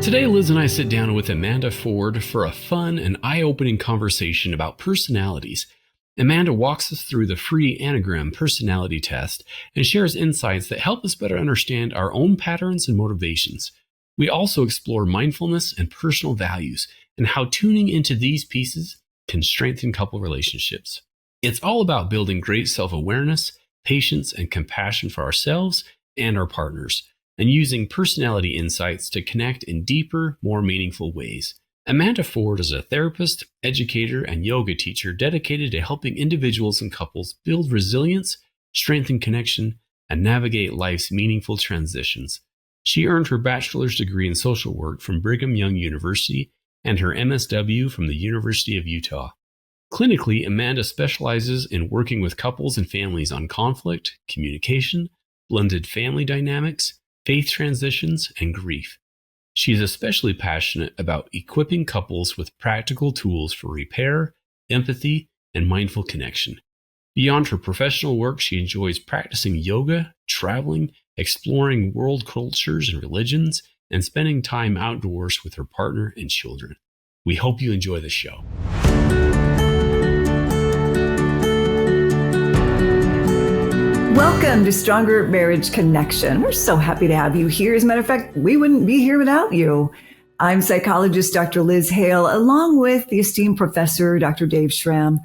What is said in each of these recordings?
Today, Liz and I sit down with Amanda Ford for a fun and eye-opening conversation about personalities. Amanda walks us through the free Enneagram personality test and shares insights that help us better understand our own patterns and motivations. We also explore mindfulness and personal values and how tuning into these pieces can strengthen couple relationships. It's all about building great self-awareness, patience, and compassion for ourselves and our partners, and using personality insights to connect in deeper, more meaningful ways. Amanda Ford is a therapist, educator, and yoga teacher dedicated to helping individuals and couples build resilience, strengthen connection, and navigate life's meaningful transitions. She earned her bachelor's degree in social work from Brigham Young University and her MSW from the University of Utah. Clinically, Amanda specializes in working with couples and families on conflict, communication, blended family dynamics, faith transitions, and grief. She is especially passionate about equipping couples with practical tools for repair, empathy, and mindful connection. Beyond her professional work, she enjoys practicing yoga, traveling, exploring world cultures and religions, and spending time outdoors with her partner and children. We hope you enjoy the show. Welcome to Stronger Marriage Connection. We're so happy to have you here. As a matter of fact, we wouldn't be here without you. I'm psychologist Dr. Liz Hale, along with the esteemed professor, Dr. Dave Schramm.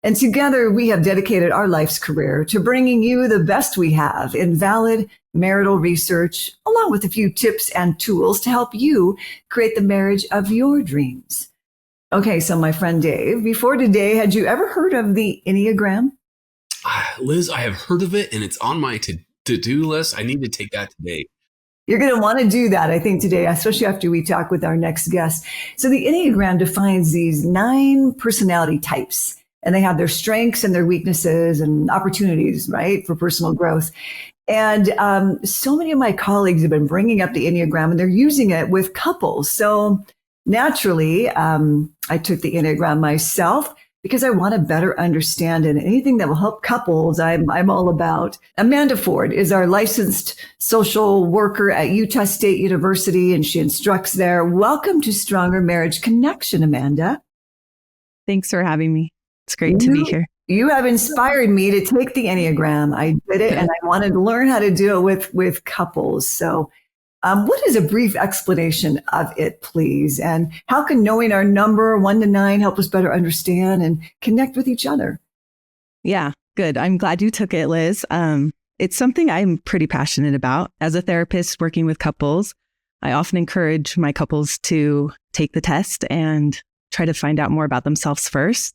And together we have dedicated our life's career to bringing you the best we have in valid marital research, along with a few tips and tools to help you create the marriage of your dreams. Okay, so my friend Dave, before today, had you ever heard of the Enneagram? Liz, I have heard of it, and it's on my to-do list. I need to take that today. You're going to want to do that, I think, today, especially after we talk with our next guest. So the Enneagram defines these 9 personality types, and they have their strengths and their weaknesses and opportunities, right, for personal growth. And so many of my colleagues have been bringing up the Enneagram, and they're using it with couples. So naturally, I took the Enneagram myself, because I want to better understand it. Anything that will help couples, I'm all about. Amanda Ford is our licensed social worker at Utah State University, and she instructs there. Welcome to Stronger Marriage Connection, Amanda. Thanks for having me. It's great to be here. You have inspired me to take the Enneagram. I did it, and I wanted to learn how to do it with couples. So what is a brief explanation of it, please? And how can knowing our number 1 to 9 help us better understand and connect with each other? Yeah, good. I'm glad you took it, Liz. It's something I'm pretty passionate about. As a therapist working with couples, I often encourage my couples to take the test and try to find out more about themselves first,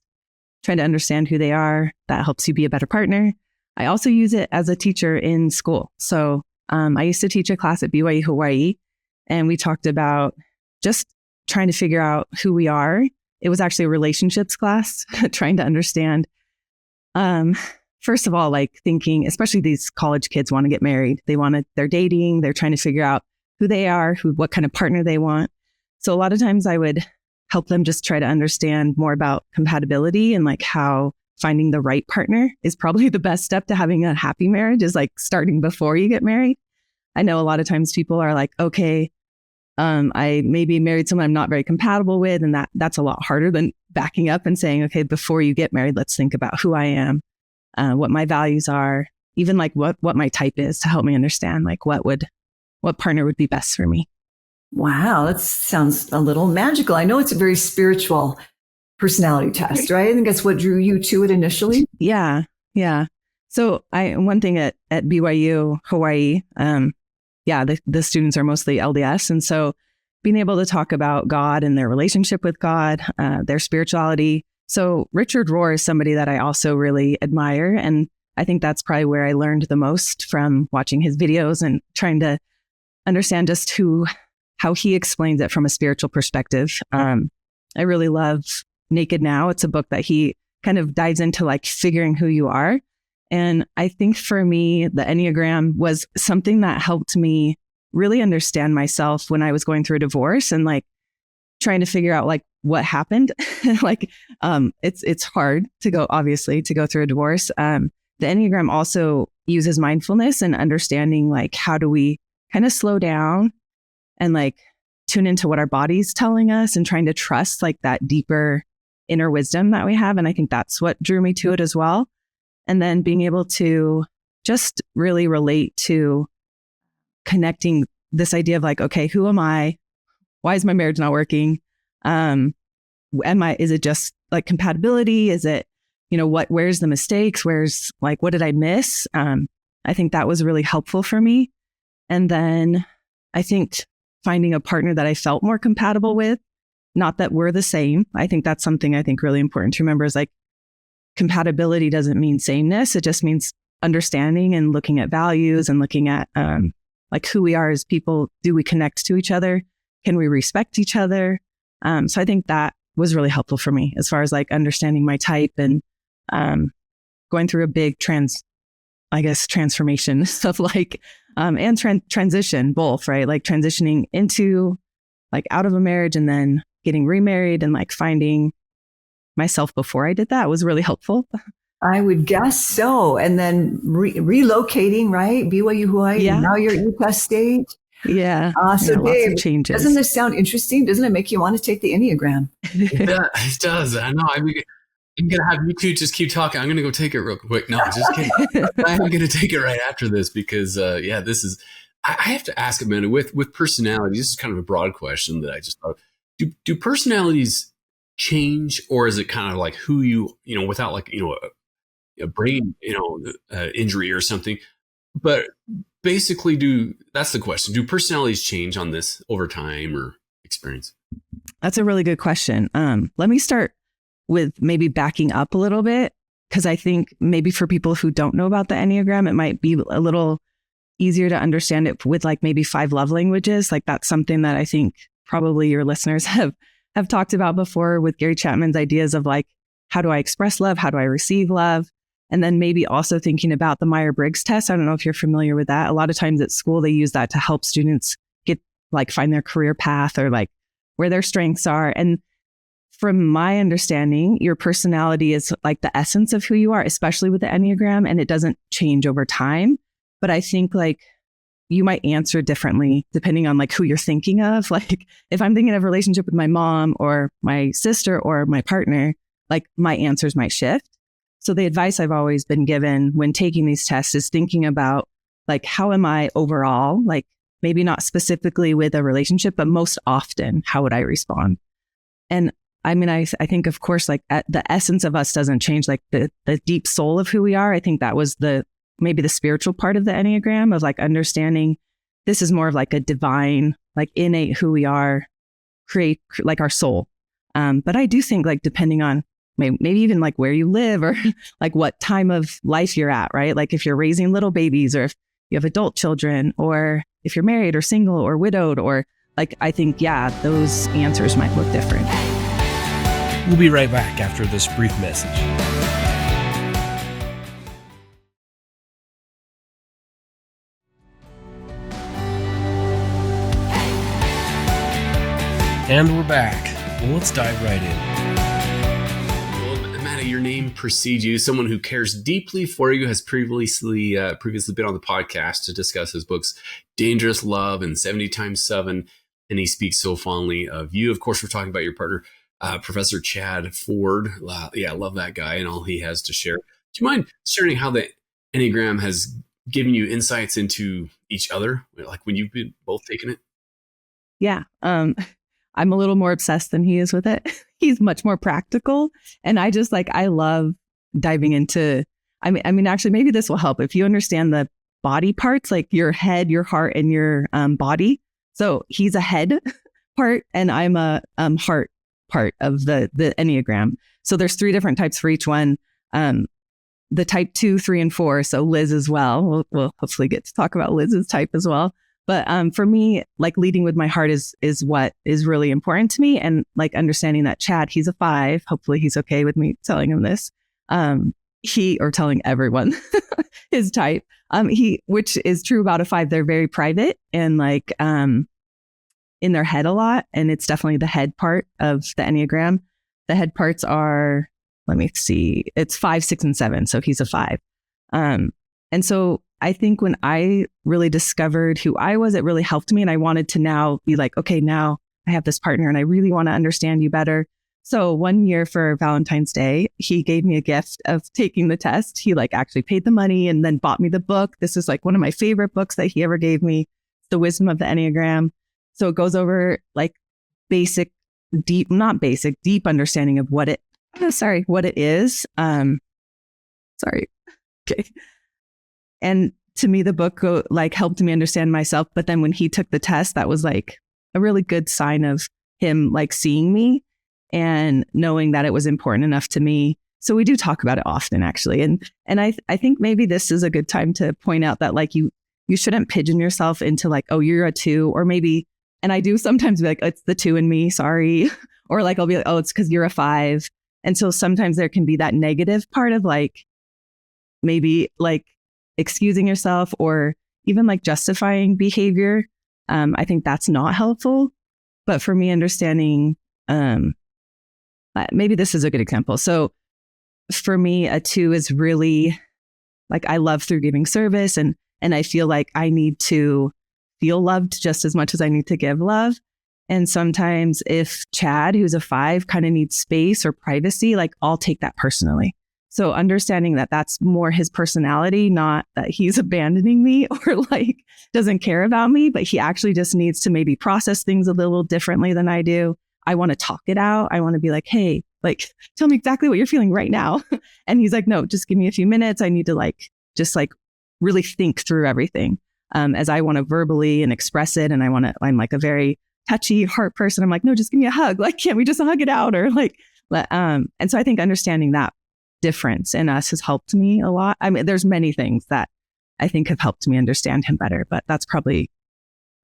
try to understand who they are. That helps you be a better partner. I also use it as a teacher in school. So I used to teach a class at BYU Hawaii, and we talked about just trying to figure out who we are. It was actually a relationships class, trying to understand, first of all, like thinking, especially these college kids want to get married. They're dating, they're trying to figure out who they are, what kind of partner they want. So a lot of times I would help them just try to understand more about compatibility and like how finding the right partner is probably the best step to having a happy marriage, is like starting before you get married. I know a lot of times people are like, okay, I maybe married someone I'm not very compatible with. And that's a lot harder than backing up and saying, okay, before you get married, let's think about who I am, what my values are, even like what my type is, to help me understand like what partner would be best for me. Wow, that sounds a little magical. I know it's a very spiritual personality test, right? I think that's what drew you to it initially. Yeah. So one thing at BYU Hawaii, the students are mostly LDS. And so being able to talk about God and their relationship with God, their spirituality. So Richard Rohr is somebody that I also really admire. And I think that's probably where I learned the most from watching his videos and trying to understand just how he explains it from a spiritual perspective. I really love Naked Now. It's a book that he kind of dives into like figuring who you are. And I think for me, the Enneagram was something that helped me really understand myself when I was going through a divorce and like trying to figure out like what happened. Like, it's hard to go through a divorce. The Enneagram also uses mindfulness and understanding like how do we kind of slow down and like tune into what our body's telling us and trying to trust like that deeper inner wisdom that we have. And I think that's what drew me to it as well. And then being able to just really relate to connecting this idea of like, okay, who am I? Why is my marriage not working? Is it just like compatibility? Is it, where's the mistakes? Where's like, what did I miss? I think that was really helpful for me. And then I think finding a partner that I felt more compatible with, not that we're the same. I think that's something I think really important to remember is like compatibility doesn't mean sameness. It just means understanding and looking at values and looking at like who we are as people. Do we connect to each other? Can we respect each other? So I think that was really helpful for me as far as like understanding my type and going through a big transformation of like, and transition both, right? Like transitioning into like out of a marriage and then getting remarried and like finding myself before I did that was really helpful. I would guess so. And then relocating, right? BYU Hawaii. Yeah. Now you're at Utah State. Yeah. So lots Dave, of changes. Doesn't this sound interesting? Doesn't it make you want to take the Enneagram? It does. I know. I'm going to have you two just keep talking. I'm going to go take it real quick. No, just kidding. I'm going to take it right after this because, this is, I have to ask Amanda with personality. This is kind of a broad question that I just thought, do personalities change, or is it kind of like who without like, a brain, injury or something, but basically that's the question. Do personalities change on this over time or experience? That's a really good question. Let me start with maybe backing up a little bit, because I think maybe for people who don't know about the Enneagram, it might be a little easier to understand it with like maybe 5 love languages. Like that's something that I think probably your listeners have talked about before with Gary Chapman's ideas of like, how do I express love? How do I receive love? And then maybe also thinking about the Myers-Briggs test. I don't know if you're familiar with that. A lot of times at school, they use that to help students find their career path or like where their strengths are. And from my understanding, your personality is like the essence of who you are, especially with the Enneagram, and it doesn't change over time. But I think like you might answer differently depending on like who you're thinking of. Like if I'm thinking of a relationship with my mom or my sister or my partner, like my answers might shift. So the advice I've always been given when taking these tests is thinking about like, how am I overall? Like maybe not specifically with a relationship, but most often, how would I respond? And I mean, I think, of course, like the essence of us doesn't change, like the deep soul of who we are. I think that was maybe the spiritual part of the Enneagram of like understanding this is more of like a divine, like innate who we are, create like our soul. But I do think like depending on maybe even like where you live or like what time of life you're at, right? Like if you're raising little babies or if you have adult children or if you're married or single or widowed or like, I think, those answers might look different. We'll be right back after this brief message. And we're back. Well, let's dive right in. Your name precedes you. Someone who cares deeply for you has previously been on the podcast to discuss his books, Dangerous Love and 70 times 7. And he speaks so fondly of you. Of course, we're talking about your partner, Professor Chad Ford. I love that guy and all he has to share. Do you mind sharing how the Enneagram has given you insights into each other, like when you've been both taking it? Yeah. I'm a little more obsessed than he is with it. He's much more practical. And I just I love diving into, I mean, actually, maybe this will help if you understand the body parts, like your head, your heart, and your body. So he's a head part and I'm a heart part of the Enneagram. So there's 3 different types for each one. The type 2, 3, and 4. So Liz as well. We'll hopefully get to talk about Liz's type as well. But for me, like leading with my heart is what is really important to me. And like understanding that Chad, he's a 5. Hopefully he's okay with me telling him this. Or telling everyone his type. Which is true about a 5. They're very private and like in their head a lot. And it's definitely the head part of the Enneagram. The head parts are, let me see, it's 5, 6, and 7. So he's a 5. And so I think when I really discovered who I was, it really helped me. And I wanted to now be like, okay, now I have this partner and I really want to understand you better. So one year for Valentine's Day, he gave me a gift of taking the test. He like actually paid the money and then bought me the book. This is like one of my favorite books that he ever gave me, The Wisdom of the Enneagram. So it goes over like basic, deep understanding of what it is. Okay. And to me, the book helped me understand myself. But then when he took the test, that was like a really good sign of him like seeing me and knowing that it was important enough to me. So we do talk about it often, actually. And I think maybe this is a good time to point out that like you shouldn't pigeon yourself into like, oh, you're a 2, or maybe, and I do sometimes be like, oh, it's the 2 in me, sorry. Or like, I'll be like, oh, it's because you're a 5. And so sometimes there can be that negative part of like, maybe like excusing yourself or even like justifying behavior. I think that's not helpful. But for me, understanding, maybe this is a good example. So for me, a 2 is really like, I love through giving service, and I feel like I need to feel loved just as much as I need to give love. And sometimes if Chad, who's a 5, kind of needs space or privacy, like I'll take that personally. So understanding that that's more his personality, not that he's abandoning me or like doesn't care about me, but he actually just needs to maybe process things a little differently than I do. I want to talk it out. I want to be like, hey, like, tell me exactly what you're feeling right now. And he's like, no, just give me a few minutes. I need to like, just like really think through everything as I want to verbally and express it. And I'm like a very touchy heart person. I'm like, no, just give me a hug. Like, can't we just hug it out? Or like, and so I think understanding that difference in us has helped me a lot. I mean, there's many things that I think have helped me understand him better, but that's probably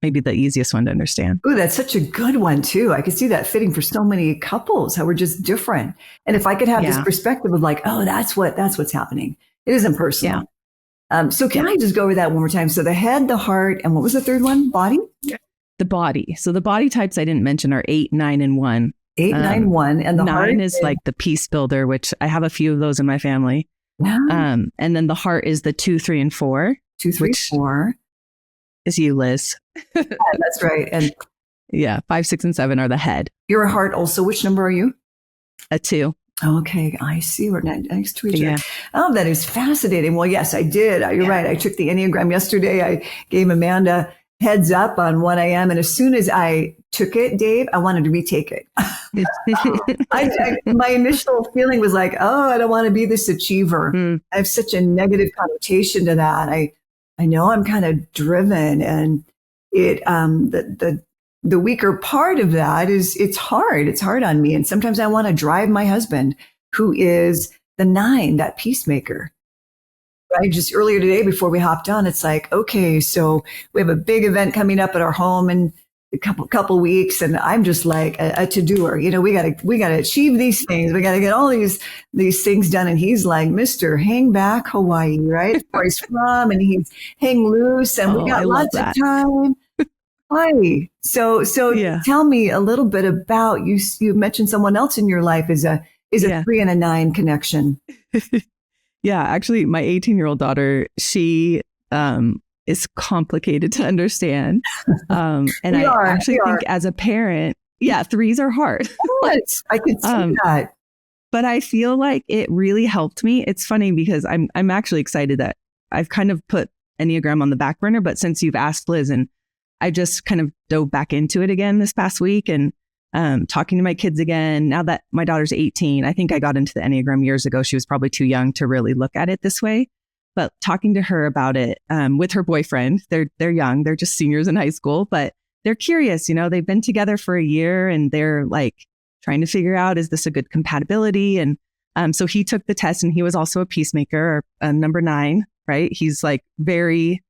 maybe the easiest one to understand. Oh, that's such a good one too. I could see that fitting for so many couples, how we're just different. And if I could have this perspective of like, oh, that's what's happening. It isn't personal. So can I just go over that one more time? So the head, the heart, and what was the third one? Body? The body. So the body types I didn't mention are 8, 9, and 1. 8, 9, 1. And the 9 heart is like the peace builder, which I have a few of those in my family. Yeah. And then the heart is the 2, 3, and 4. 2, 3, 4. Is you, Liz. Yeah, that's right. And 5, 6, and 7 are the head. You're a heart also. Which number are you? A 2. Okay, I see. We're next to each other. Oh, that is fascinating. Well, yes, I did. You're right. I took the Enneagram yesterday. I gave Amanda heads up on what I am. And as soon as I took it, Dave, I wanted to retake it. My initial feeling was like, oh, I don't want to be this achiever. I have such a negative connotation to that. I know I'm kind of driven, and it the weaker part of that is it's hard. It's hard on me. And sometimes I want to drive my husband, who is the 9, that peacemaker. Right. Just earlier today, before we hopped on, it's like, okay, so we have a big event coming up at our home in a couple weeks. And I'm just like a to-doer. You know, we gotta achieve these things. We got to get all these things done. And he's like, Mr. Hang Back Hawaii, right? Where he's from, and he's hang loose, and we got lots of time. Hi. So tell me a little bit about you. You mentioned someone else in your life is a 3 and a 9 connection. Yeah, actually, my 18-year-old daughter, she is complicated to understand. And I think as a parent, 3s are hard. I can see that. But I feel like it really helped me. It's funny because I'm actually excited that I've kind of put Enneagram on the back burner, but since you've asked Liz, and I just kind of dove back into it again this past week, and talking to my kids again. Now that my daughter's 18, I think I got into the Enneagram years ago. She was probably too young to really look at it this way. But talking to her about it with her boyfriend, they're young, they're just seniors in high school, but they're curious. You know, they've been together for a year, and they're like trying to figure out, is this a good compatibility? And so he took the test, and he was also a peacemaker, number 9, right? He's like very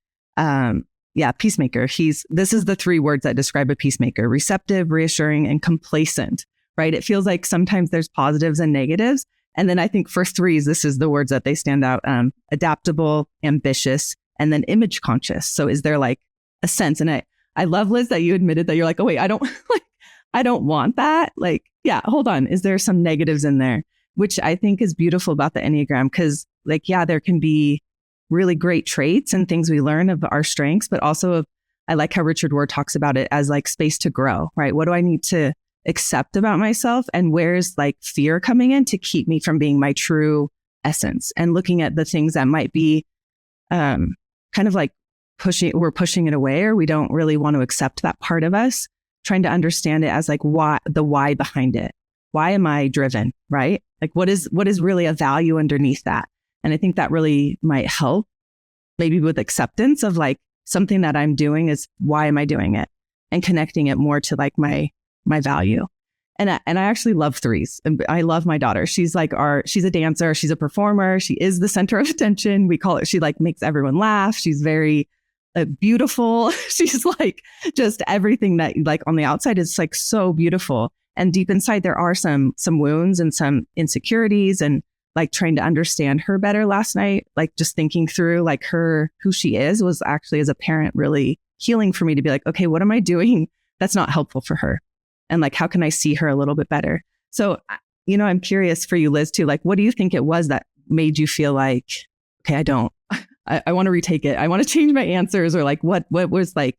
peacemaker. This is the 3 words that describe a peacemaker: receptive, reassuring, and complacent, right? It feels like sometimes there's positives and negatives. And then I think for 3s, this is the words that they stand out: adaptable, ambitious, and then image conscious. So is there like a sense? And I love, Liz, that you admitted that you're like, oh wait, I don't want that. Like, yeah, hold on. Is there some negatives in there? Which I think is beautiful about the Enneagram, because like, there can be really great traits and things we learn of our strengths, but also of I like how Richard Rohr talks about it as like space to grow, right? What do I need to accept about myself? And where's like fear coming in to keep me from being my true essence? And looking at the things that might be kind of like we're pushing it away, or we don't really want to accept that part of us, trying to understand it as like the why behind it. Why am I driven, right? Like what is really a value underneath that? And I think that really might help maybe with acceptance of like something that I'm doing is why am I doing it, and connecting it more to like my value. And I actually love threes. And I love my daughter. She's like she's a dancer. She's a performer. She is the center of attention. We call it, she like makes everyone laugh. She's very beautiful. She's like just everything that like on the outside is like so beautiful. And deep inside there are some wounds and some insecurities, and like trying to understand her better last night, like just thinking through like who she is was actually as a parent really healing for me to be like, okay, what am I doing that's not helpful for her? And like, how can I see her a little bit better? So, I'm curious for you, Liz, too, like, what do you think it was that made you feel like, okay, I want to retake it. I want to change my answers, or like, what was like,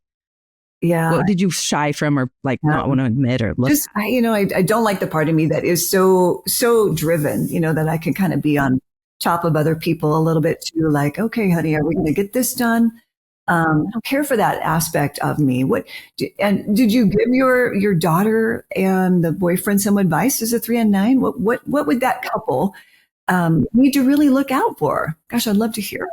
what did you shy from, or like not want to admit, or look? Just, I don't like the part of me that is so driven, that I can kind of be on top of other people a little bit too. Like, okay, honey, are we going to get this done? I don't care for that aspect of me. And did you give your daughter and the boyfriend some advice as a 3 and 9? What would that couple need to really look out for? Gosh, I'd love to hear.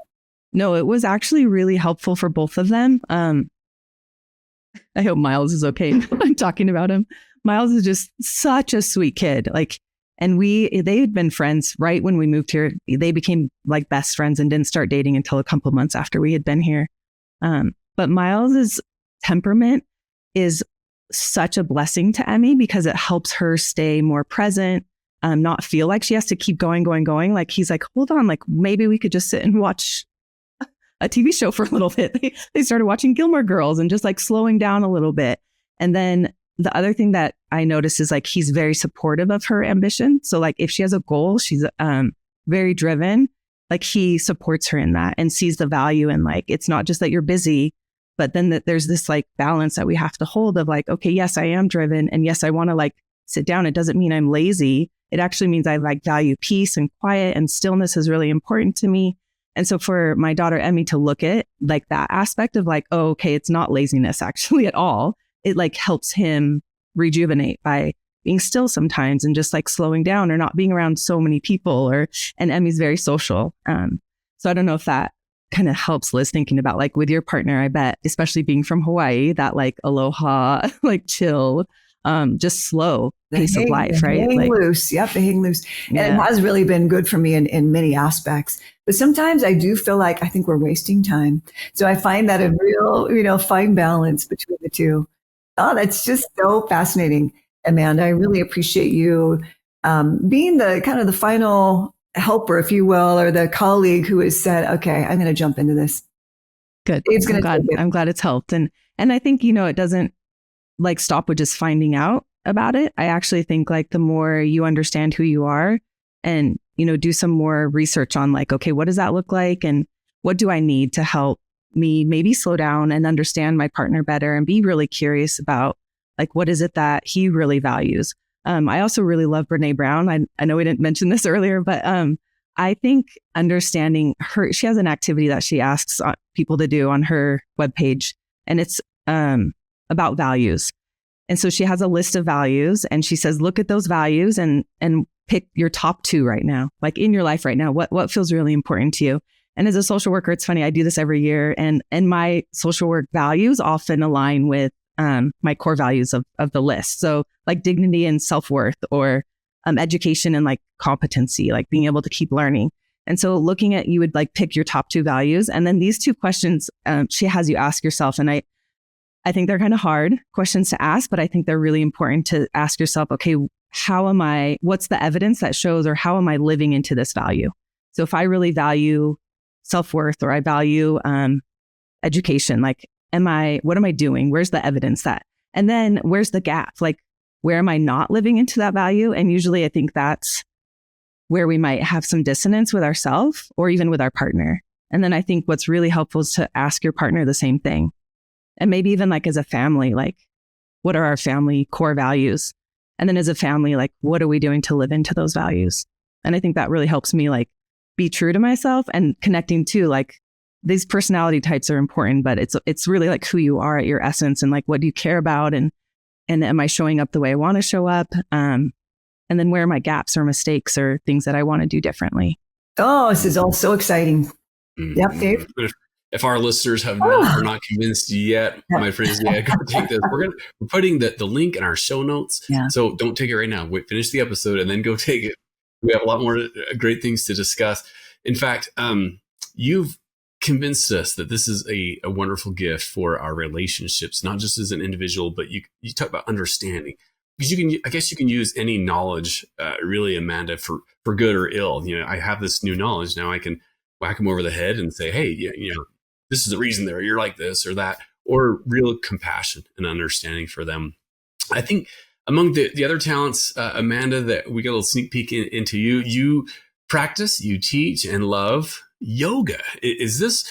No, it was actually really helpful for both of them. I hope Miles is okay. I'm talking about him. Miles is just such a sweet kid. Like, and they had been friends right when we moved here. They became like best friends and didn't start dating until a couple months after we had been here. But Miles's temperament is such a blessing to Emmy because it helps her stay more present, not feel like she has to keep going. Like he's like, hold on, like maybe we could just sit and watch a TV show for a little bit. They started watching Gilmore Girls and just like slowing down a little bit. And then the other thing that I noticed is like he's very supportive of her ambition. So like if she has a goal, she's very driven. Like he supports her in that and sees the value in like, it's not just that you're busy, but then that there's this like balance that we have to hold of like, okay, yes, I am driven. And yes, I want to like sit down. It doesn't mean I'm lazy. It actually means I like value peace and quiet, and stillness is really important to me. And so for my daughter, Emmy, to look at like that aspect of like, oh, okay, it's not laziness actually at all. It like helps him rejuvenate by being still sometimes and just like slowing down or not being around so many people, and Emmy's very social. So I don't know if that kind of helps Liz thinking about like with your partner, I bet, especially being from Hawaii, that like aloha, like chill, just slow pace of life, right? Hang loose. Yep. The hang loose. And it has really been good for me in many aspects. But sometimes I do feel like I think we're wasting time. So I find that a real, fine balance between the two. Oh, that's just so fascinating, Amanda. I really appreciate you being the kind of the final helper, if you will, or the colleague who has said, okay, I'm going to jump into this. Good. I'm glad it's helped. And I think, it doesn't like stop with just finding out about it. I actually think like the more you understand who you are and, do some more research on like, okay, what does that look like? And what do I need to help me maybe slow down and understand my partner better and be really curious about like, what is it that he really values? I also really love Brené Brown. I know we didn't mention this earlier, but I think understanding her, she has an activity that she asks people to do on her webpage, and it's about values. And so she has a list of values and she says, look at those values and pick your top 2 right now, like in your life right now, what feels really important to you. And as a social worker, it's funny, I do this every year, and my social work values often align with my core values of the list. So like dignity and self-worth, or education and like competency, like being able to keep learning. And so looking at, you would like pick your top 2 values. And then these 2 questions she has you ask yourself. And I think they're kind of hard questions to ask, but I think they're really important to ask yourself, okay, what's the evidence that shows, or how am I living into this value? So if I really value self-worth, or I value education, like what am I doing? Where's the evidence that? And then where's the gap? Like, where am I not living into that value? And usually I think that's where we might have some dissonance with ourselves or even with our partner. And then I think what's really helpful is to ask your partner the same thing And maybe even like as a family, like what are our family core values? And then as a family, like what are we doing to live into those values? And I think that really helps me like be true to myself and connecting to like these personality types are important, but it's really like who you are at your essence and like what do you care about and am I showing up the way I want to show up? And then where are my gaps or mistakes or things that I want to do differently? Oh, this is all so exciting. Yep, Dave. If our listeners are not convinced yet, my friends, go take this. We're putting the link in our show notes. Yeah. So don't take it right now. Wait, finish the episode and then go take it. We have a lot more great things to discuss. In fact, you've convinced us that this is a wonderful gift for our relationships, not just as an individual, but you talk about understanding. Because I guess you can use any knowledge, really, Amanda, for good or ill. I have this new knowledge now. I can whack them over the head and say, hey, this is the reason you're like this or that, or real compassion and understanding for them. I think among the other talents, Amanda, that we got a little sneak peek into you practice, you teach and love yoga. Is this,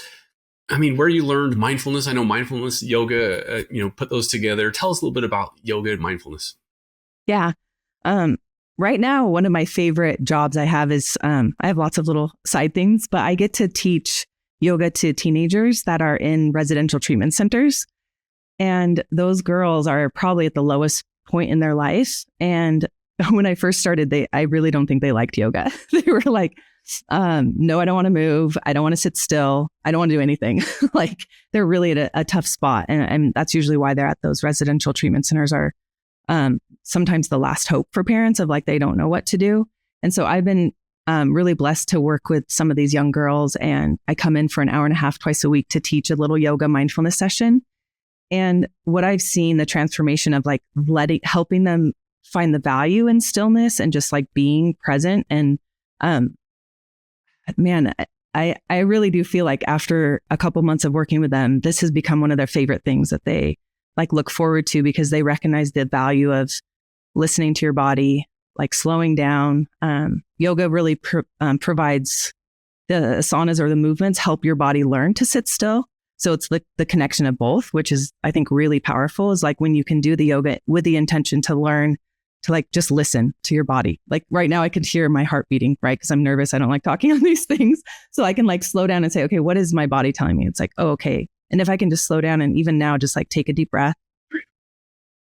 where you learned mindfulness? I know mindfulness, yoga, put those together. Tell us a little bit about yoga and mindfulness. Yeah. Right now, one of my favorite jobs I have is, I have lots of little side things, but I get to teach yoga to teenagers that are in residential treatment centers. And those girls are probably at the lowest point in their life. And when I first started, I really don't think they liked yoga. They were like, no, I don't want to move. I don't want to sit still. I don't want to do anything. Like they're really at a tough spot. And that's usually why they're at those residential treatment centers are sometimes the last hope for parents of like, they don't know what to do. And so I've been really blessed to work with some of these young girls. And I come in for an hour and a half twice a week to teach a little yoga mindfulness session. And what I've seen, the transformation of like helping them find the value in stillness and just like being present. And man, I really do feel like after a couple months of working with them, this has become one of their favorite things that they like look forward to because they recognize the value of listening to your body, like slowing down. Yoga really provides the asanas or the movements help your body learn to sit still. So it's the connection of both, which is, I think, really powerful, is like when you can do the yoga with the intention to learn to like just listen to your body. Like right now I can hear my heart beating, right? Because I'm nervous. I don't like talking on these things. So I can like slow down and say, okay, what is my body telling me? It's like, oh, okay. And if I can just slow down and even now just like take a deep breath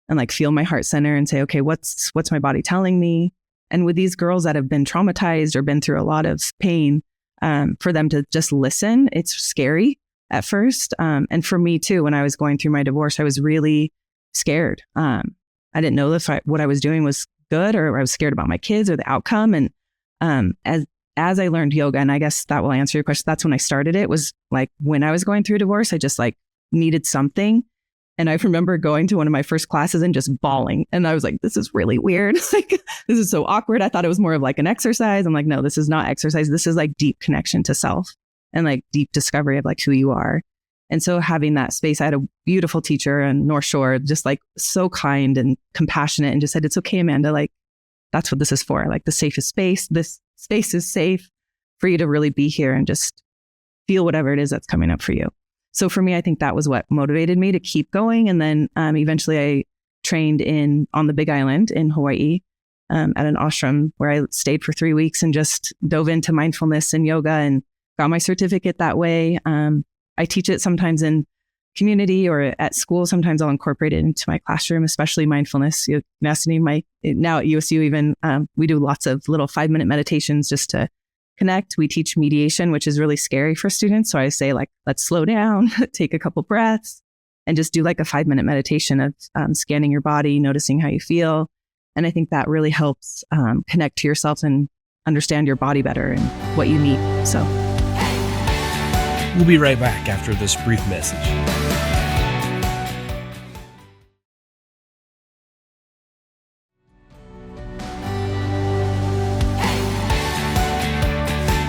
and like feel my heart center and say, okay, what's my body telling me? And with these girls that have been traumatized or been through a lot of pain, for them to just listen, it's scary at first. And for me too, when I was going through my divorce, I was really scared. I didn't know if what I was doing was good, or I was scared about my kids or the outcome. And as I learned yoga, and I guess that will answer your question, that's when I started it, was like when I was going through a divorce, I just like needed something. And I remember going to one of my first classes and just bawling. And I was like, this is really weird. Like, this is so awkward. I thought it was more of like an exercise. I'm like, no, this is not exercise. This is like deep connection to self and like deep discovery of like who you are. And so having that space, I had a beautiful teacher in North Shore, just like so kind and compassionate, and just said, it's okay, Amanda. Like, that's what this is for. Like the safest space. This space is safe for you to really be here and just feel whatever it is that's coming up for you. So for me, I think that was what motivated me to keep going. And then eventually I trained on the Big Island in Hawaii at an ashram where I stayed for 3 weeks and just dove into mindfulness and yoga and got my certificate that way. I teach it sometimes in community or at school. Sometimes I'll incorporate it into my classroom, especially mindfulness. You asked me now at USU even, we do lots of little 5-minute meditations just to connect. We teach mediation, which is really scary for students. So I say like, let's slow down, take a couple breaths, and just do like a 5-minute meditation of scanning your body, noticing how you feel. And I think that really helps connect to yourself and understand your body better and what you need. So we'll be right back after this brief message.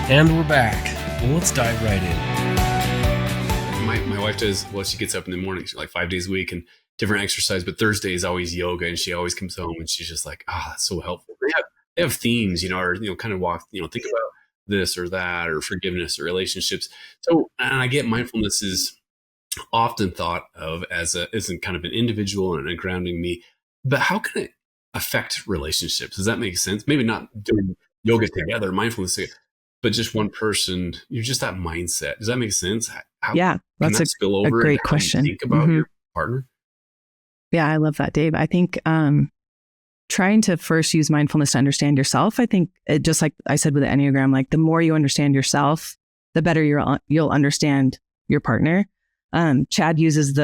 And we're back. Well, let's dive right in. My wife does, well, she gets up in the morning, like 5 days a week and different exercise, but Thursday is always yoga. And she always comes home and she's just like, that's so helpful. They have themes, or, kind of walk, think about this or that, or forgiveness or relationships. So, and I get mindfulness is often thought of as a kind of an individual and a grounding me. But how can it affect relationships? Does that make sense? Maybe not doing yoga together, mindfulness together, but just one person, you're just that mindset. Does that make sense? How Yeah, can that's that spill a over into great how you question. think about your partner? Yeah, I love that, Dave. I think trying to first use mindfulness to understand yourself. I think just like I said with the Enneagram, like the more you understand yourself, the better you'll understand your partner. Chad uses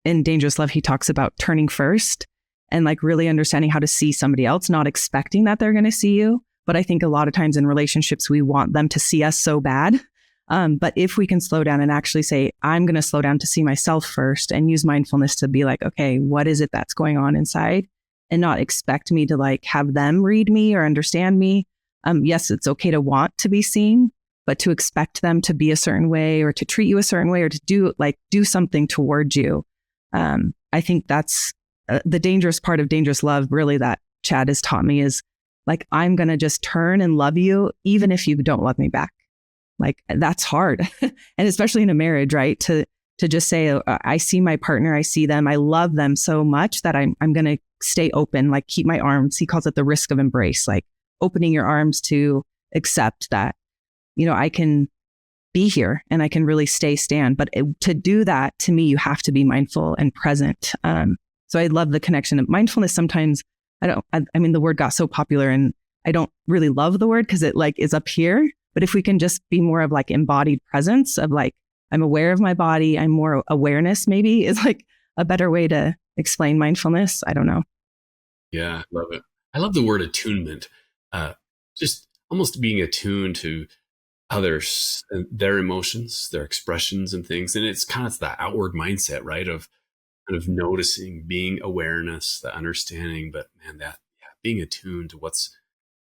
in Dangerous Love, he talks about turning first and like really understanding how to see somebody else, not expecting that they're going to see you. But I think a lot of times in relationships, we want them to see us so bad. But if we can slow down and actually say, I'm going to slow down to see myself first and use mindfulness to be like, okay, what is it that's going on inside? And not expect me to like have them read me or understand me. Yes, it's okay to want to be seen, but to expect them to be a certain way or to treat you a certain way or to do something towards you. I think that's the dangerous part of Dangerous Love, really, that Chad has taught me is like, I'm going to just turn and love you, even if you don't love me back. Like, that's hard. And especially in a marriage, right? To just say, I see my partner, I see them, I love them so much that I'm going to stay open, like keep my arms. He calls it the risk of embrace, like opening your arms to accept that, I can be here and I can really stand. But to do that, to me, you have to be mindful and present. So I love the connection of mindfulness. Sometimes I mean, the word got so popular and I don't really love the word because it like is up here. But if we can just be more of like embodied presence of like, I'm aware of my body, I'm more awareness maybe is like a better way to explain mindfulness. I don't know. Yeah, I love it. I love the word attunement. Just almost being attuned to others, their emotions, their expressions and things. And it's kind of that outward mindset, right? Of kind of noticing, being awareness, the understanding, but man, being attuned to what's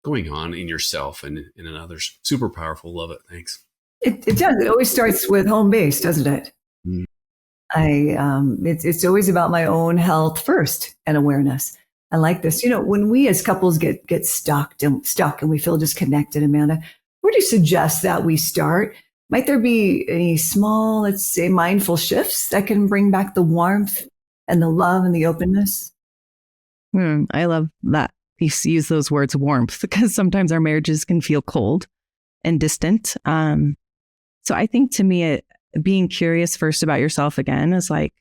going on in yourself and in others. Super powerful. Love it. Thanks. It does. It always starts with home base, doesn't it? Mm. It's always about my own health first and awareness. I like this. When we as couples get stuck and we feel disconnected, Amanda, where do you suggest that we start? Might there be any small, let's say, mindful shifts that can bring back the warmth and the love and the openness? I love that you use those words, warmth, because sometimes our marriages can feel cold and distant. So I think to me, being curious first about yourself again is like,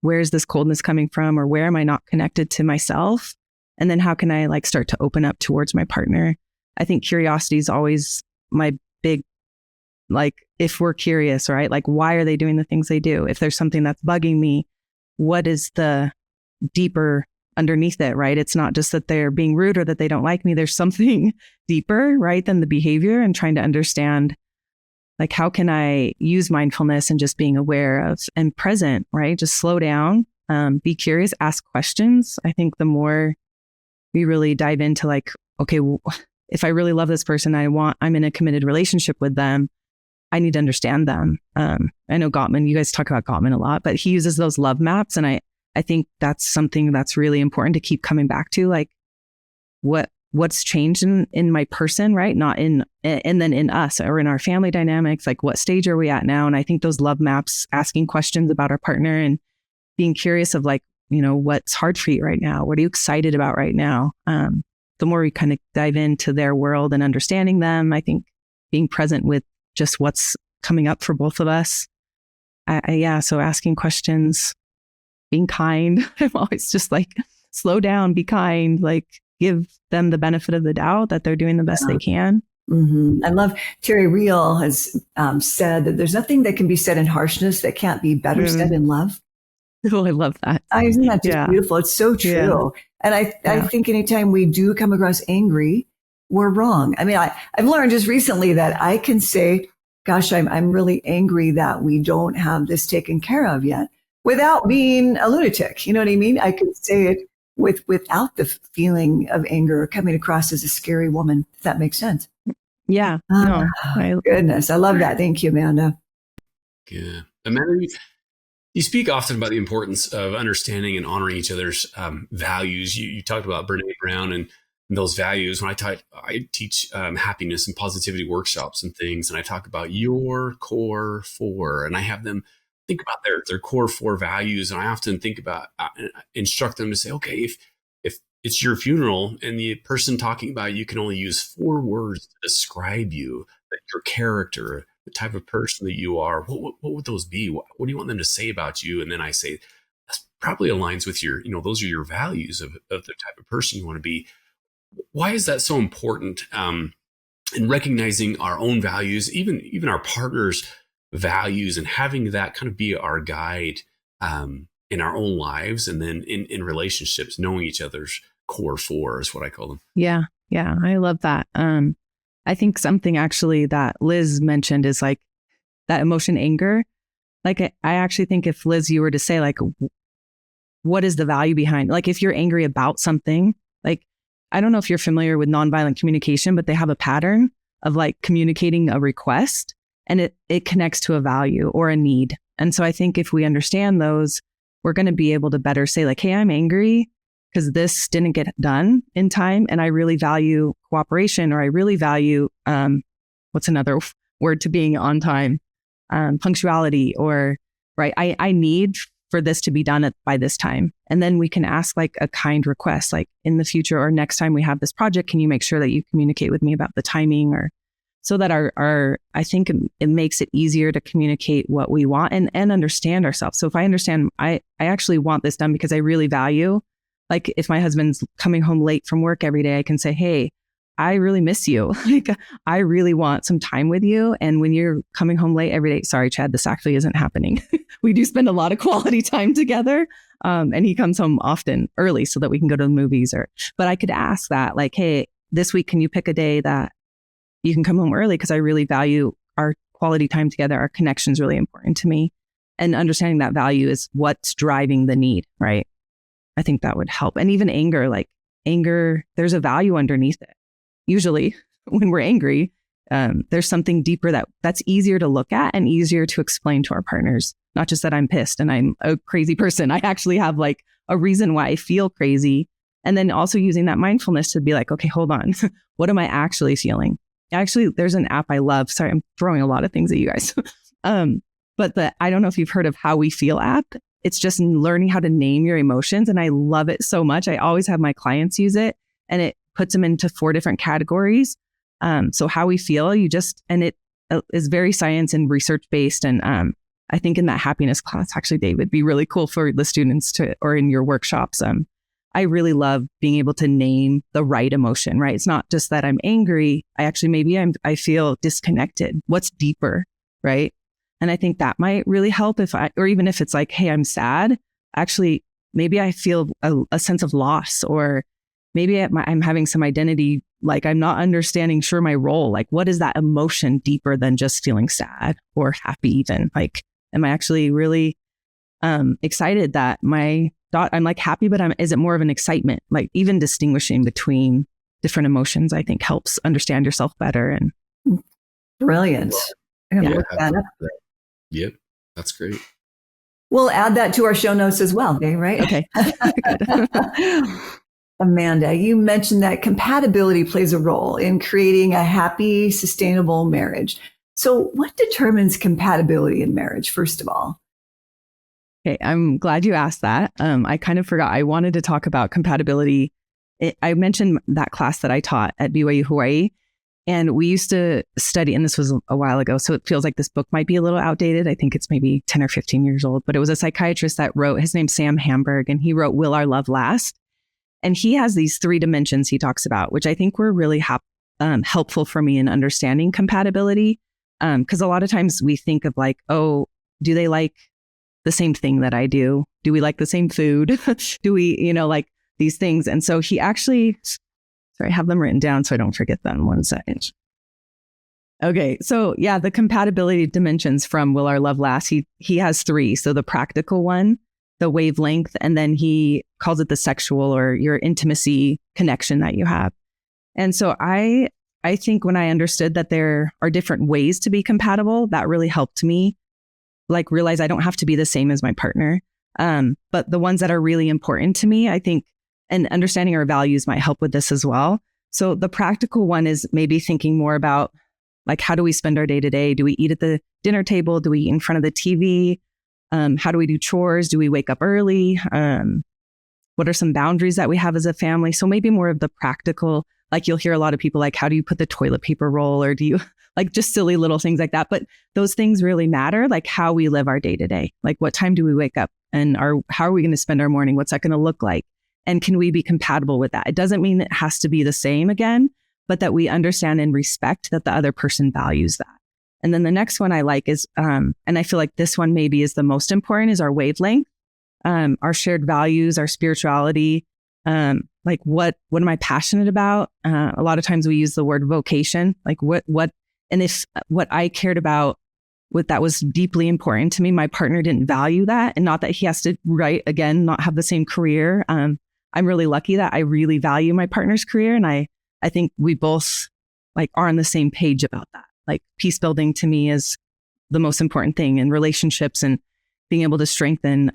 where's this coldness coming from, or where am I not connected to myself? And then how can I like start to open up towards my partner? I think curiosity is always my big, like, if we're curious, right? Like, why are they doing the things they do? If there's something that's bugging me, what is the deeper underneath it, right? It's not just that they're being rude or that they don't like me. There's something deeper, right, than the behavior, and trying to understand, like, how can I use mindfulness and just being aware of and present, right? Just slow down, be curious, ask questions. I think the more we really dive into like, okay, if I really love this person, I'm in a committed relationship with them, I need to understand them. I know Gottman, you guys talk about Gottman a lot, but he uses those love maps. And I think that's something that's really important to keep coming back to, like what's changed in my person, right? Not and then in us or in our family dynamics, like what stage are we at now? And I think those love maps, asking questions about our partner and being curious of like, what's hard for you right now? What are you excited about right now? The more we kind of dive into their world and understanding them, I think being present with just what's coming up for both of us. So asking questions, being kind. I'm always just like, slow down, be kind, like give them the benefit of the doubt that they're doing the best they can. Mm-hmm. I love Terry Real has said that there's nothing that can be said in harshness that can't be better said in love. Oh, I love that. Isn't that just beautiful? It's so true. Yeah. And I think anytime we do come across angry, we're wrong. I mean, I've learned just recently that I can say, gosh, I'm really angry that we don't have this taken care of yet, without being a lunatic. You know what I mean? I can say it without the feeling of anger coming across as a scary woman, if that makes sense. Yeah. Goodness. I love that. Thank you, Amanda. Yeah. Amanda, you speak often about the importance of understanding and honoring each other's values. You talked about Brené Brown and those values. When I teach happiness and positivity workshops and things, and I talk about your core four, and I have them think about their core 4 values. And I often think about, instruct them to say, okay, if it's your funeral and the person talking about you can only use 4 words to describe you, that your character, the type of person that you are, what would those be? What do you want them to say about you? And then I say, that probably aligns with your, those are your values of the type of person you want to be. Why is that so important? In recognizing our own values, even our partner's values, and having that kind of be our guide in our own lives, and then in relationships, knowing each other's core 4 is what I call them. Yeah. I love that. I think something actually that Liz mentioned is like that emotion, anger. Like I actually think if Liz, you were to say like, what is the value behind, like if you're angry about something, like, I don't know if you're familiar with nonviolent communication, but they have a pattern of like communicating a request, and it connects to a value or a need. And so I think if we understand those, we're going to be able to better say like, hey, I'm angry because this didn't get done in time. And I really value cooperation, or I really value, what's another word to being on time? Punctuality, or right. I need for this to be done by this time. And then we can ask like a kind request, like in the future or next time we have this project, can you make sure that you communicate with me about the timing, or so that I think it makes it easier to communicate what we want and understand ourselves. So if I understand, I actually want this done because I really value, like if my husband's coming home late from work every day, I can say, hey, I really miss you. Like, I really want some time with you. And when you're coming home late every day, sorry, Chad, this actually isn't happening. We do spend a lot of quality time together. And he comes home often early so that we can go to the movies, but I could ask that like, hey, this week, can you pick a day that you can come home early? Because I really value our quality time together. Our connection is really important to me. And understanding that value is what's driving the need, right? I think that would help. And even anger, there's a value underneath it. Usually when we're angry, there's something deeper that's easier to look at and easier to explain to our partners. Not just that I'm pissed and I'm a crazy person. I actually have like a reason why I feel crazy. And then also using that mindfulness to be like, okay, hold on. What am I actually feeling? Actually, there's an app I love. Sorry, I'm throwing a lot of things at you guys. But I don't know if you've heard of How We Feel app. It's just learning how to name your emotions. And I love it so much. I always have my clients use it, and it puts them into 4 different categories. So how we feel, and it is very science and research based. And I think in that happiness class, actually, Dave, would be really cool for the students or in your workshops. I really love being able to name the right emotion, right? It's not just that I'm angry. I feel disconnected. What's deeper, right? And I think that might really help or even if it's like, hey, I'm sad, actually, maybe I feel a sense of loss, or maybe I'm having some identity, like I'm not understanding my role. Like, what is that emotion deeper than just feeling sad or happy even? Like, am I actually really excited that I'm like happy, but is it more of an excitement? Like even distinguishing between different emotions, I think helps understand yourself better. And brilliant. I'm gonna look that up. Yep, that's great. We'll add that to our show notes as well, Dave, right? Okay. Amanda, you mentioned that compatibility plays a role in creating a happy, sustainable marriage. So what determines compatibility in marriage, first of all? Okay, I'm glad you asked that. I kind of forgot. I wanted to talk about compatibility. I mentioned that class that I taught at BYU Hawaii, and we used to study, and this was a while ago, so it feels like this book might be a little outdated. I think it's maybe 10 or 15 years old, but it was a psychiatrist that wrote, his name's Sam Hamburg, and he wrote Will Our Love Last? And he has these 3 dimensions he talks about, which I think were really helpful for me in understanding compatibility. Because a lot of times we think of like, oh, do they like the same thing that I do? Do we like the same food? Do we, like these things? And so he actually, I have them written down so I don't forget them. 1 second. Okay. So yeah, the compatibility dimensions from Will Our Love Last? He has 3. So the practical one, the wavelength, and then he calls it the sexual or your intimacy connection that you have. And so I think when I understood that there are different ways to be compatible, that really helped me like realize I don't have to be the same as my partner. But the ones that are really important to me, I think, and understanding our values might help with this as well. So the practical one is maybe thinking more about like, how do we spend our day to day? Do we eat at the dinner table? Do we eat in front of the TV? How do we do chores? Do we wake up early? What are some boundaries that we have as a family? So maybe more of the practical, like you'll hear a lot of people like, how do you put the toilet paper roll? Or do you like just silly little things like that? But those things really matter, like how we live our day to day. Like what time do we wake up and how are we going to spend our morning? What's that going to look like? And can we be compatible with that? It doesn't mean it has to be the same again, but that we understand and respect that the other person values that. And then the next one I like is, and I feel like this one maybe is the most important, is our wavelength. Our shared values, our spirituality, like what am I passionate about? A lot of times we use the word vocation, like and if what I cared about, what that was deeply important to me, my partner didn't value that, and not that he has to, not have the same career. I'm really lucky that I really value my partner's career. And I think we both like are on the same page about that. Like peace building to me is the most important thing in relationships, and being able to strengthen,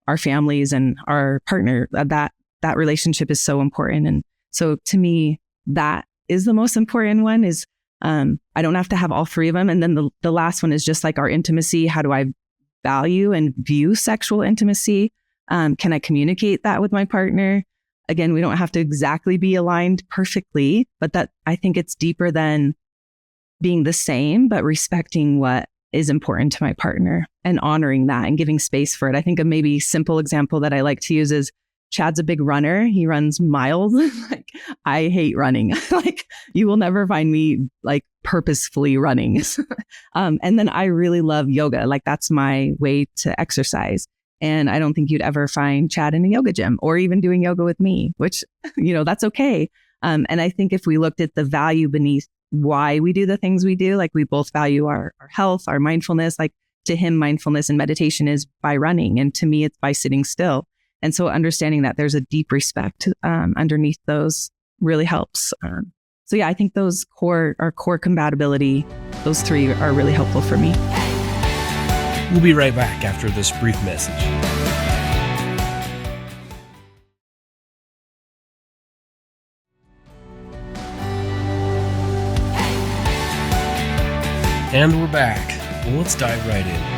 our families and our partner, that relationship is so important. And so to me, that is the most important one is, I don't have to have all three of them. And then the last one is just like our intimacy. How do I value and view sexual intimacy? Can I communicate that with my partner? Again, we don't have to exactly be aligned perfectly, but that I think it's deeper than being the same, but respecting what is important to my partner and honoring that and giving space for it. I think a maybe simple example that I like to use is Chad's a big runner. He runs miles. Like I hate running. Like you will never find me like purposefully running. And then I really love yoga. Like that's my way to exercise. And I don't think you'd ever find Chad in a yoga gym or even doing yoga with me, which, that's okay. And I think if we looked at the value beneath why we do the things we do, like we both value our health, our mindfulness, like to him, mindfulness and meditation is by running. And to me, it's by sitting still. And so understanding that there's a deep respect underneath those really helps. So yeah, I think our core compatibility, those three are really helpful for me. We'll be right back after this brief message. And we're back. Well, let's dive right in.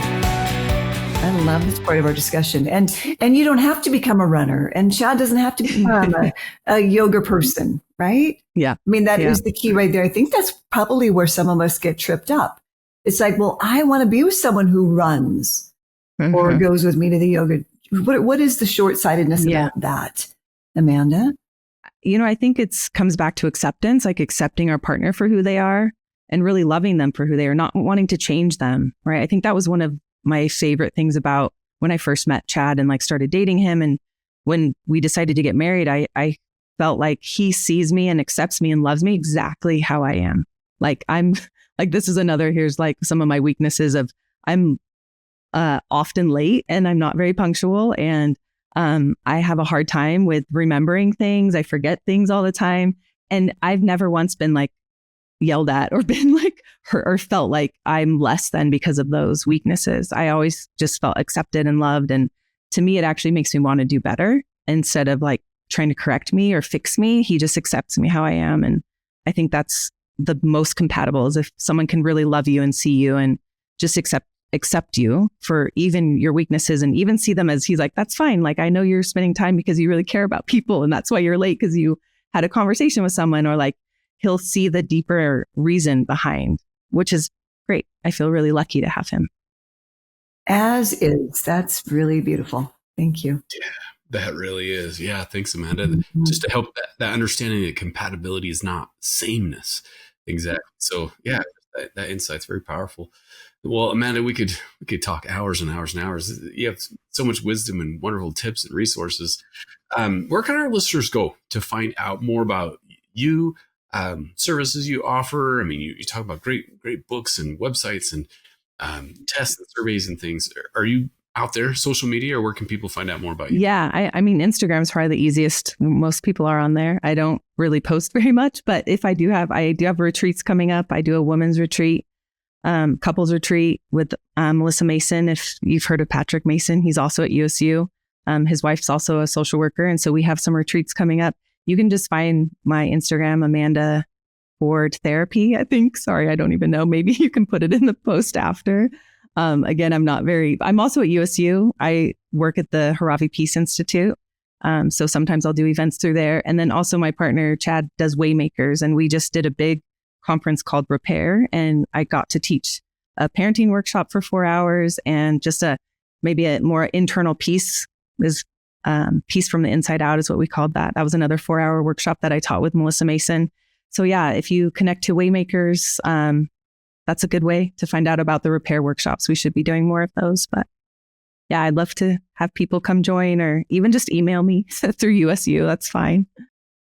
I love this part of our discussion. And you don't have to become a runner, and Chad doesn't have to become a yoga person, right? Yeah. I mean, that is the key right there. I think that's probably where some of us get tripped up. It's like, well, I want to be with someone who runs or goes with me to the yoga. What is the short-sightedness about that, Amanda? I think it comes back to acceptance, like accepting our partner for who they are and really loving them for who they are, not wanting to change them, right? I think that was one of my favorite things about when I first met Chad and like started dating him. And when we decided to get married, I felt like he sees me and accepts me and loves me exactly how I am. Like I'm like, this is here's like some of my weaknesses of I'm often late and I'm not very punctual. And I have a hard time with remembering things. I forget things all the time. And I've never once been like yelled at or been like hurt or felt like I'm less than because of those weaknesses. I always just felt accepted and loved. And to me, it actually makes me want to do better instead of like trying to correct me or fix me. He just accepts me how I am. And I think that's the most compatible, is if someone can really love you and see you and just accept you for even your weaknesses and even see them as, he's like, that's fine. Like, I know you're spending time because you really care about people and that's why you're late because you had a conversation with someone, or like he'll see the deeper reason behind, which is great. I feel really lucky to have him. As is. That's really beautiful. Thank you. Yeah, that really is. Yeah. Thanks, Amanda. Mm-hmm. Just to help that understanding that compatibility is not sameness. Exactly. So yeah, that insight's very powerful. Well, Amanda, we could talk hours and hours and hours. You have so much wisdom and wonderful tips and resources. Where can our listeners go to find out more about you, services you offer? I mean, you talk about great books and websites and tests and surveys and things. Are you out there, social media, or where can people find out more about you? Yeah, I mean, Instagram's probably the easiest. Most people are on there. I don't really post very much, but if I do have retreats coming up. I do a women's retreat, couples retreat with Melissa Mason. If you've heard of Patrick Mason, he's also at USU. His wife's also a social worker. And so we have some retreats coming up. You can just find my Instagram, Amanda Ford Therapy, I think. Sorry, I don't even know. Maybe you can put it in the post after. Again, I'm also at USU. I work at the Harvey Peace Institute. So sometimes I'll do events through there. And then also my partner, Chad, does Waymakers. And we just did a big conference called Repair. And I got to teach a parenting workshop for 4 hours and just maybe a more internal peace is peace from the inside out is what we called that. That was another 4-hour workshop that I taught with Melissa Mason. So yeah, if you connect to Waymakers, that's a good way to find out about the repair workshops. We should be doing more of those, but yeah, I'd love to have people come join or even just email me through USU. That's fine.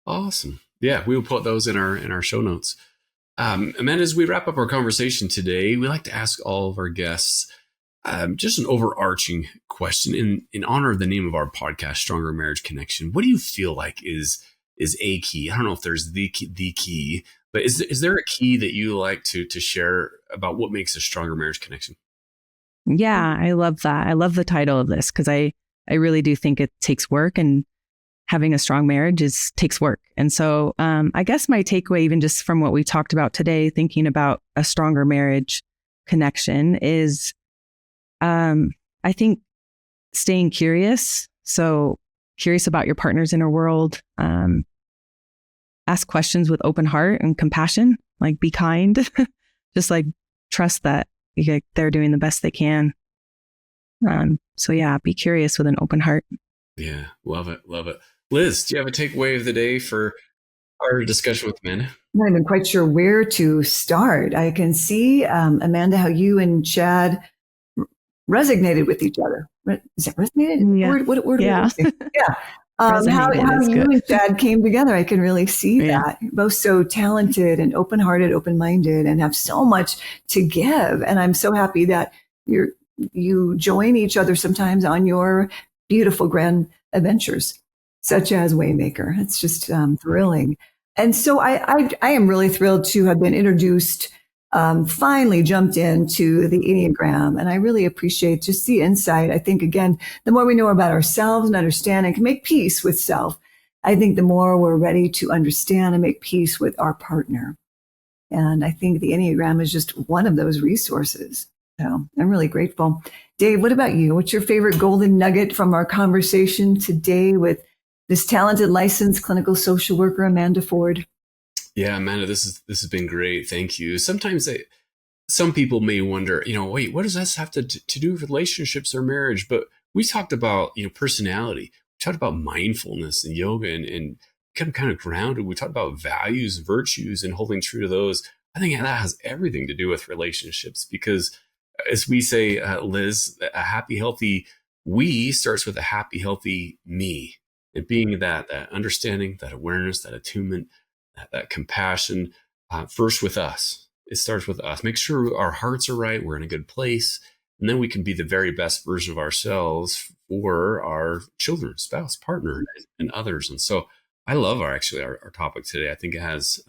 Awesome. Yeah, we will put those in our show notes. Amanda, as we wrap up our conversation today, we like to ask all of our guests just an overarching question in honor of the name of our podcast, Stronger Marriage Connection. What do you feel like is a key? I don't know if there's the key, but is there a key that you like to share about what makes a stronger marriage connection? Yeah, I love that. I love the title of this because I really do think it takes work, and having a strong marriage takes work. And so I guess my takeaway, even just from what we talked about today, thinking about a stronger marriage connection is, I think staying curious. So curious about your partner's inner world, ask questions with open heart and compassion, like be kind, just like trust that they're doing the best they can. So yeah, be curious with an open heart. Yeah, love it. Liz, do you have a takeaway of the day for our discussion with Amanda? I'm not even quite sure where to start. I can see, Amanda, how you and Chad resonated with each other. Is that resonated? Yeah. What word yeah. Yeah. How you and Chad came together, I can really see that. You're both so talented and open-hearted, open-minded, and have so much to give. And I'm so happy that you join each other sometimes on your beautiful grand adventures, such as Waymaker. It's just thrilling. And so I am really thrilled to have been introduced, finally jumped into the Enneagram. And I really appreciate just the insight. I think, again, the more we know about ourselves and understand and can make peace with self, I think the more we're ready to understand and make peace with our partner. And I think the Enneagram is just one of those resources. So I'm really grateful. Dave, what about you? What's your favorite golden nugget from our conversation today with this talented licensed clinical social worker, Amanda Ford? Yeah, Amanda, this has been great. Thank you. Sometimes some people may wonder, wait, what does this have to do with relationships or marriage? But we talked about, personality. We talked about mindfulness and yoga and kind of grounded. We talked about values, virtues, and holding true to those. I think that has everything to do with relationships because, as we say, Liz, a happy, healthy we starts with a happy, healthy me. And being that understanding, that awareness, that attunement, that compassion, first with us. It starts with us. Make sure our hearts are right. We're in a good place. And then we can be the very best version of ourselves for our children, spouse, partner, and others. And so I love our topic today. I think it has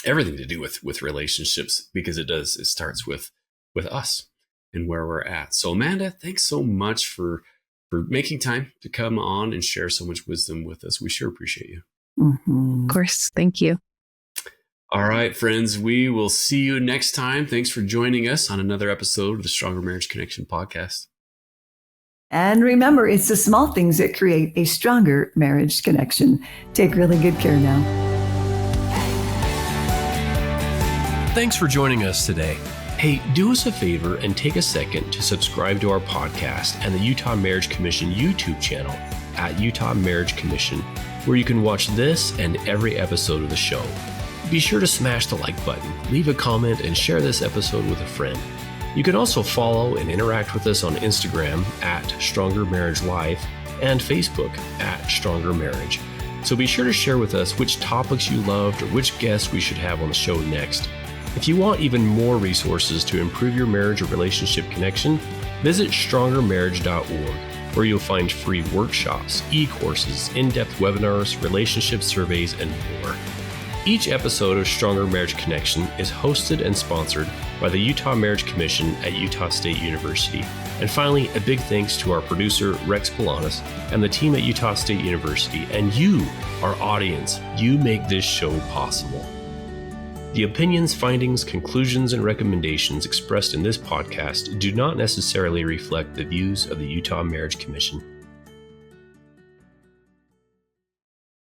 everything to do with relationships because it starts with us and where we're at. So Amanda, thanks so much for making time to come on and share so much wisdom with us. We sure appreciate you. Mm-hmm. Of course. Thank you. All right, friends, we will see you next time. Thanks for joining us on another episode of the Stronger Marriage Connection podcast. And remember, it's the small things that create a stronger marriage connection. Take really good care now. Thanks for joining us today. Hey, do us a favor and take a second to subscribe to our podcast and the Utah Marriage Commission YouTube channel at Utah Marriage Commission, where you can watch this and every episode of the show. Be sure to smash the like button, leave a comment, and share this episode with a friend. You can also follow and interact with us on Instagram at Stronger Marriage Life and Facebook at Stronger Marriage. So be sure to share with us which topics you loved or which guests we should have on the show next. If you want even more resources to improve your marriage or relationship connection, visit strongermarriage.org, where you'll find free workshops, e-courses, in-depth webinars, relationship surveys, and more. Each episode of Stronger Marriage Connection is hosted and sponsored by the Utah Marriage Commission at Utah State University. And finally, a big thanks to our producer, Rex Polanis, and the team at Utah State University, and you, our audience. You make this show possible. The opinions, findings, conclusions, and recommendations expressed in this podcast do not necessarily reflect the views of the Utah Marriage Commission.